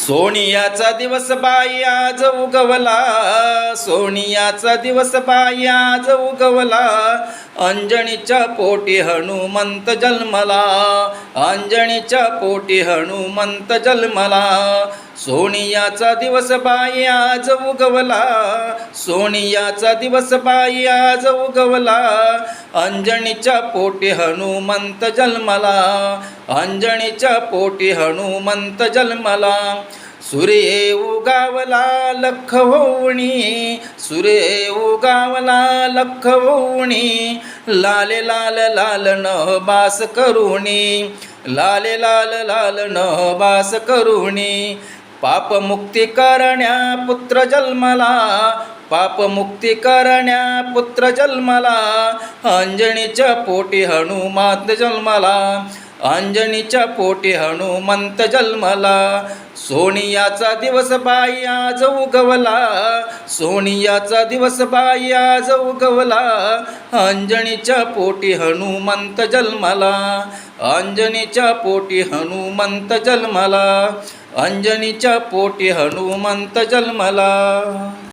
सोनियाचा दिवस बाई आज उगवला, सोनियाचा दिवस बाई आज उगवला. अंजनीच्या पोटी हनुमंत जन्मला, अंजनीच्या पोटी हनुमंत जन्मला. सोनियाचा दिवस बाई आज उगवला, सोनियाचा दिवस बाई आज उगवला. अंजनीच्या पोटी हनुमंत जन्मला, अंजनीच्या पोटी हनुमंत जन्मला. सूर्य उगावला लख होऊनी, सूर्य उगावला लख होऊनी. लाले लाल लाल नभबास करुणी, लाले लाल लाल नभबास करुणी. पापमुक्ती करण्या पुत्र जन्मला, पापमुक्ती करण्या पुत्र जन्मला. अंजनीच्या पोटी हनुमंत जन्मला, अंजनीच्या पोटी हनुमंत जन्मला. सोनियाचा दिवस बाई आज उगवला, सोनियाचा दिवस बाई आज उगवला. अंजनीच्या पोटी हनुमंत जन्मला, अंजनीच्या पोटी हनुमंत जन्मला, अंजनीच्या पोटी हनुमंत जन्मला.